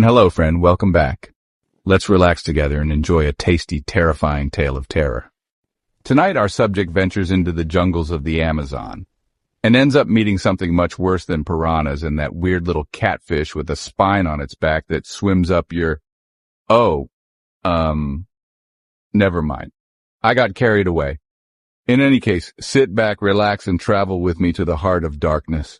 And hello, friend, welcome back. Let's relax together and enjoy a tasty, terrifying tale of terror. Tonight, our subject ventures into the jungles of the Amazon and ends up meeting something much worse than piranhas and that weird little catfish with a spine on its back that swims up your... Never mind. I got carried away. In any case, sit back, relax, and travel with me to the heart of darkness.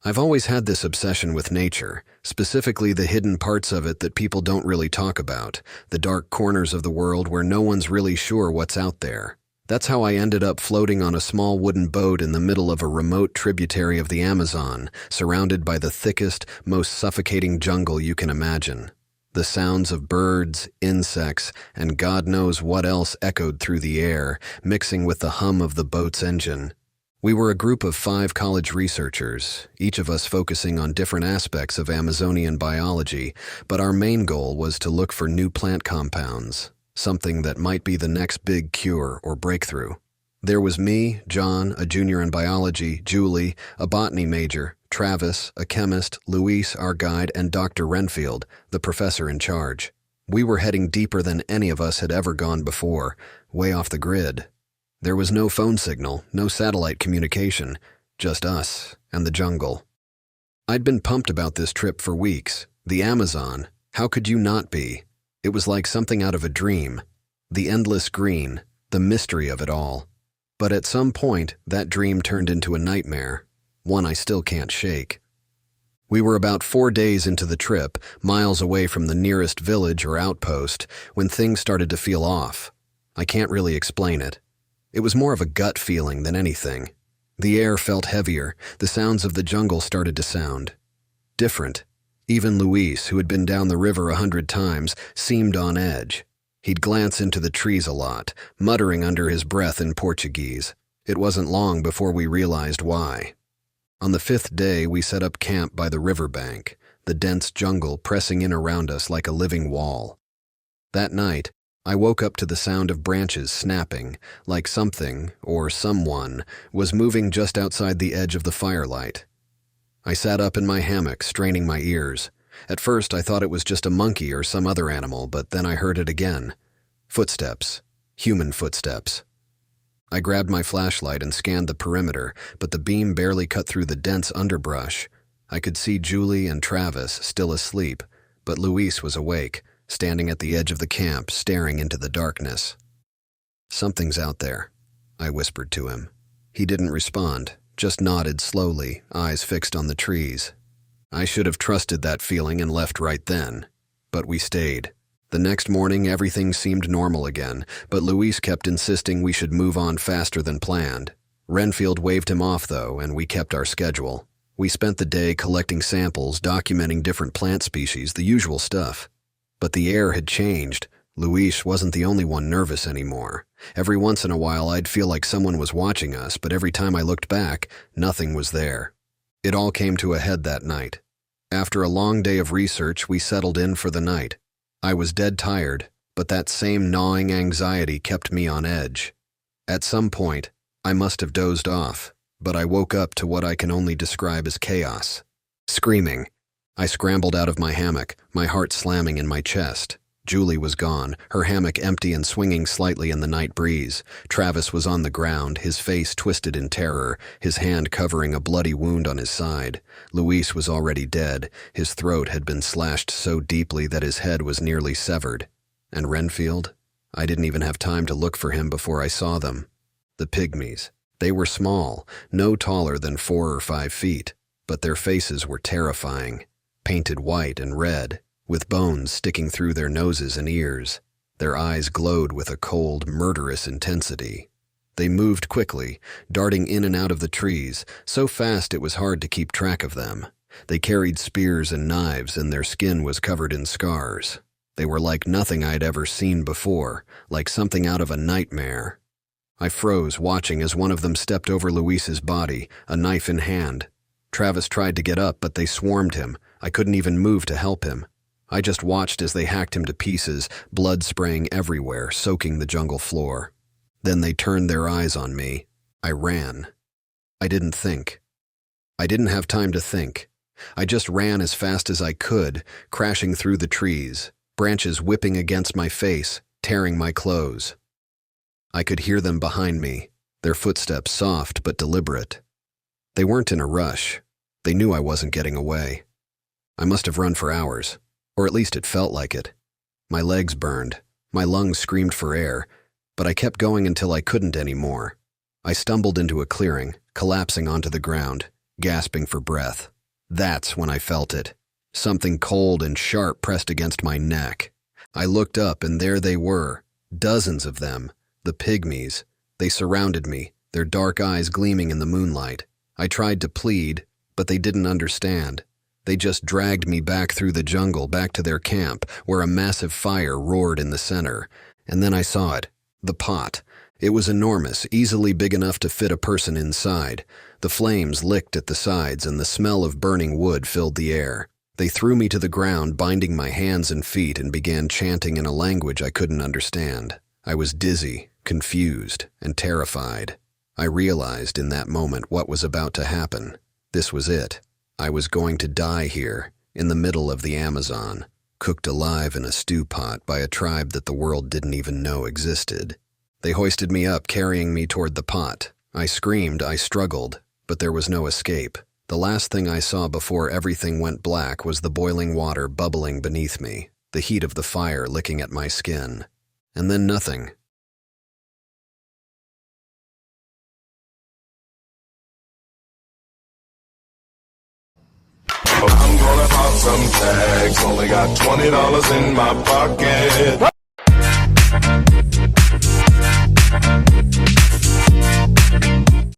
I've always had this obsession with nature, specifically the hidden parts of it that people don't really talk about, the dark corners of the world where no one's really sure what's out there. That's how I ended up floating on a small wooden boat in the middle of a remote tributary of the Amazon, surrounded by the thickest, most suffocating jungle you can imagine. The sounds of birds, insects, and God knows what else echoed through the air, mixing with the hum of the boat's engine. We were a group of 5 college researchers, each of us focusing on different aspects of Amazonian biology, but our main goal was to look for new plant compounds, something that might be the next big cure or breakthrough. There was me, John, a junior in biology, Julie, a botany major, Travis, a chemist, Luis, our guide, and Dr. Renfield, the professor in charge. We were heading deeper than any of us had ever gone before, way off the grid. There was no phone signal, no satellite communication, just us and the jungle. I'd been pumped about this trip for weeks. The Amazon, how could you not be? It was like something out of a dream. The endless green, the mystery of it all. But at some point, that dream turned into a nightmare, one I still can't shake. We were about 4 days into the trip, miles away from the nearest village or outpost, when things started to feel off. I can't really explain it. It was more of a gut feeling than anything. The air felt heavier, the sounds of the jungle started to sound different. Even Luis, who had been down the river 100 times, seemed on edge. He'd glance into the trees a lot, muttering under his breath in Portuguese. It wasn't long before we realized why. On the 5th day, we set up camp by the riverbank, the dense jungle pressing in around us like a living wall. That night, I woke up to the sound of branches snapping, like something, or someone, was moving just outside the edge of the firelight. I sat up in my hammock, straining my ears. At first, I thought it was just a monkey or some other animal, but then I heard it again. Footsteps. Human footsteps. I grabbed my flashlight and scanned the perimeter, but the beam barely cut through the dense underbrush. I could see Julie and Travis still asleep, but Luis was awake, standing at the edge of the camp, staring into the darkness. "Something's out there," I whispered to him. He didn't respond, just nodded slowly, eyes fixed on the trees. I should have trusted that feeling and left right then, but we stayed. The next morning, everything seemed normal again, but Luis kept insisting we should move on faster than planned. Renfield waved him off, though, and we kept our schedule. We spent the day collecting samples, documenting different plant species, the usual stuff. But the air had changed. Luis wasn't the only one nervous anymore. Every once in a while, I'd feel like someone was watching us, but every time I looked back, nothing was there. It all came to a head that night. After a long day of research, we settled in for the night. I was dead tired, but that same gnawing anxiety kept me on edge. At some point, I must have dozed off, but I woke up to what I can only describe as chaos. Screaming. I scrambled out of my hammock, my heart slamming in my chest. Julie was gone, her hammock empty and swinging slightly in the night breeze. Travis was on the ground, his face twisted in terror, his hand covering a bloody wound on his side. Luis was already dead. His throat had been slashed so deeply that his head was nearly severed. And Renfield? I didn't even have time to look for him before I saw them. The pygmies. They were small, no taller than 4 or 5 feet, but their faces were terrifying. Painted white and red, with bones sticking through their noses and ears. Their eyes glowed with a cold, murderous intensity. They moved quickly, darting in and out of the trees, so fast it was hard to keep track of them. They carried spears and knives, and their skin was covered in scars. They were like nothing I'd ever seen before, like something out of a nightmare. I froze, watching as one of them stepped over Luis's body, a knife in hand. Travis tried to get up, but they swarmed him. I couldn't even move to help him. I just watched as they hacked him to pieces, blood spraying everywhere, soaking the jungle floor. Then they turned their eyes on me. I ran. I didn't think. I didn't have time to think. I just ran as fast as I could, crashing through the trees, branches whipping against my face, tearing my clothes. I could hear them behind me, their footsteps soft but deliberate. They weren't in a rush. They knew I wasn't getting away. I must have run for hours, or at least it felt like it. My legs burned, my lungs screamed for air, but I kept going until I couldn't anymore. I stumbled into a clearing, collapsing onto the ground, gasping for breath. That's when I felt it. Something cold and sharp pressed against my neck. I looked up and there they were, dozens of them, the pygmies. They surrounded me, their dark eyes gleaming in the moonlight. I tried to plead, but they didn't understand. They just dragged me back through the jungle, back to their camp, where a massive fire roared in the center. And then I saw it, the pot. It was enormous, easily big enough to fit a person inside. The flames licked at the sides and the smell of burning wood filled the air. They threw me to the ground, binding my hands and feet, and began chanting in a language I couldn't understand. I was dizzy, confused, and terrified. I realized in that moment what was about to happen. This was it. I was going to die here, in the middle of the Amazon, cooked alive in a stew pot by a tribe that the world didn't even know existed. They hoisted me up, carrying me toward the pot. I screamed, I struggled, but there was no escape. The last thing I saw before everything went black was the boiling water bubbling beneath me, the heat of the fire licking at my skin. And then nothing. I'm gonna pop some tags, only got $20 in my pocket.